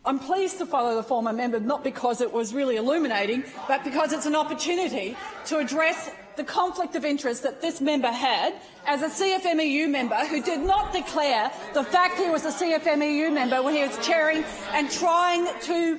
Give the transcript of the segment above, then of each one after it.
I'm pleased to follow the former member, not because it was really illuminating, but because it's an opportunity to address the conflict of interest that this member had as a CFMEU member who did not declare the fact he was a CFMEU member when he was chairing and trying to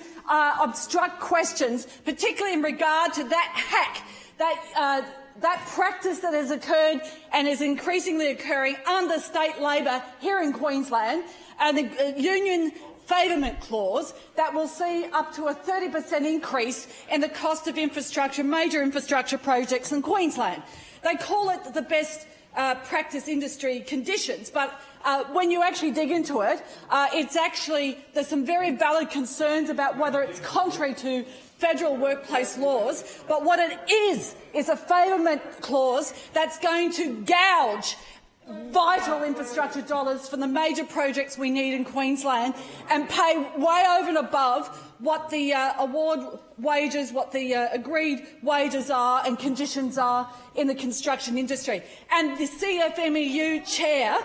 obstruct questions, particularly in regard to that hack, that practice that has occurred and is increasingly occurring under state Labor here in Queensland, and the union favourment clause that will see up to a 30% increase in the cost of infrastructure, major infrastructure projects in Queensland. They call it the best practice industry conditions, but when you actually dig into it, there's some very valid concerns about whether it's contrary to federal workplace laws. But what it is a favourment clause that's going to gouge vital infrastructure dollars for the major projects we need in Queensland and pay way over and above what the award wages, what the agreed wages are and conditions are in the construction industry. And the CFMEU chair,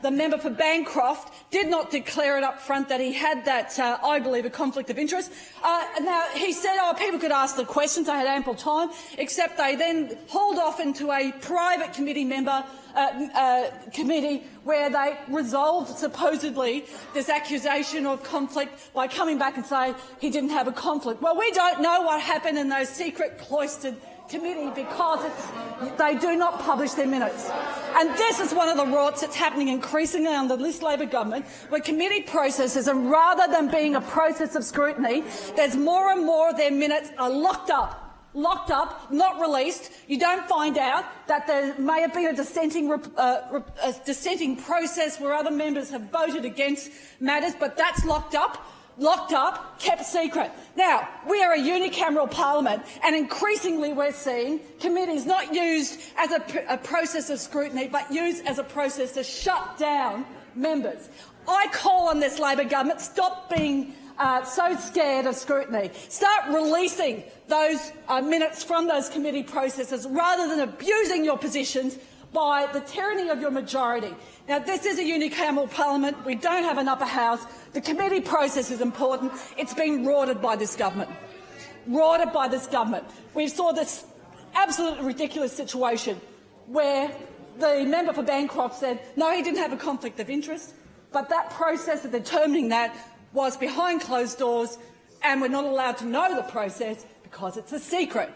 the member for Bancroft, did not declare it up front that he had that, I believe, a conflict of interest. Now, he said, people could ask the questions, I had ample time, except they then hauled off into a private committee member committee where they resolved, supposedly, this accusation of conflict by coming back and saying he didn't have a conflict. Well, we don't know what happened in those secret cloistered committee because they do not publish their minutes. And this is one of the rorts that's happening increasingly under this Labor government, where committee processes, and rather than being a process of scrutiny, there's more and more of their minutes are locked up, not released. You don't find out that there may have been a dissenting process where other members have voted against matters, but that's locked up, kept secret. Now, we are a unicameral parliament, and increasingly we're seeing committees not used as a process of scrutiny, but used as a process to shut down members. I call on this Labor government, stop being so scared of scrutiny. Start releasing those minutes from those committee processes rather than abusing your positions by the tyranny of your majority. Now, this is a unicameral parliament. We don't have an upper house. The committee process is important. It's been rorted by this government. We saw this absolutely ridiculous situation where the member for Bancroft said, no, he didn't have a conflict of interest, but that process of determining that was behind closed doors, and we're not allowed to know the process because it's a secret.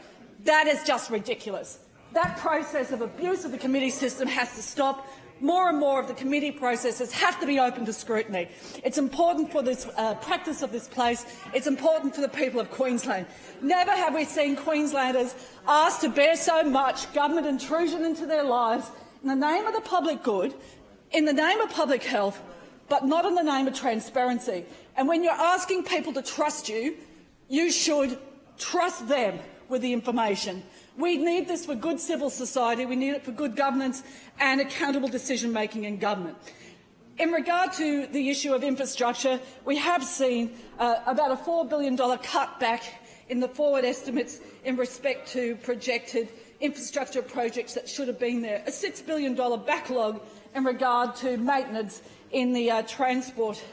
That is just ridiculous. That process of abuse of the committee system has to stop. More and more of the committee processes have to be open to scrutiny. It's important for this practice of this place. It's important for the people of Queensland. Never have we seen Queenslanders asked to bear so much government intrusion into their lives in the name of the public good, in the name of public health, but not in the name of transparency. And when you're asking people to trust you, you should trust them with the information. We need this for good civil society. We need it for good governance and accountable decision-making in government. In regard to the issue of infrastructure, we have seen about a $4 billion cutback in the forward estimates in respect to projected infrastructure projects that should have been there, a $6 billion backlog in regard to maintenance in the transport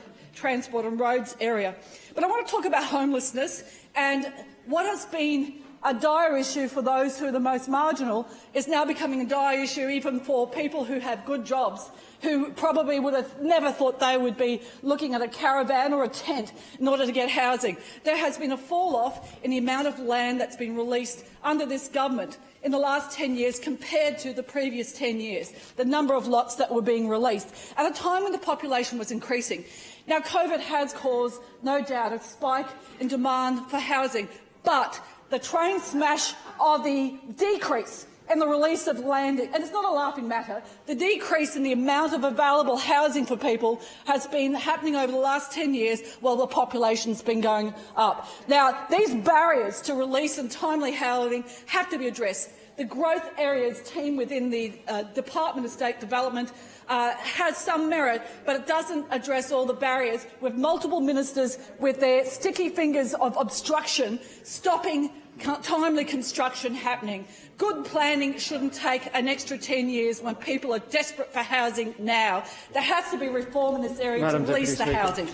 and roads area. But I want to talk about homelessness, and what has been a dire issue for those who are the most marginal is now becoming a dire issue even for people who have good jobs, who probably would have never thought they would be looking at a caravan or a tent in order to get housing. There has been a fall-off in the amount of land that's been released under this government in the last 10 years compared to the previous 10 years, the number of lots that were being released, at a time when the population was increasing. Now, COVID has caused, no doubt, a spike in demand for housing, but the train smash of the decrease in the release of land, and it's not a laughing matter, the decrease in the amount of available housing for people has been happening over the last 10 years while the population's been going up. Now, these barriers to release and timely housing have to be addressed. The growth areas team within the Department of State Development has some merit, but it doesn't address all the barriers, with multiple ministers with their sticky fingers of obstruction stopping timely construction happening. Good planning shouldn't take an extra 10 years when people are desperate for housing now. There has to be reform in this area to release the housing.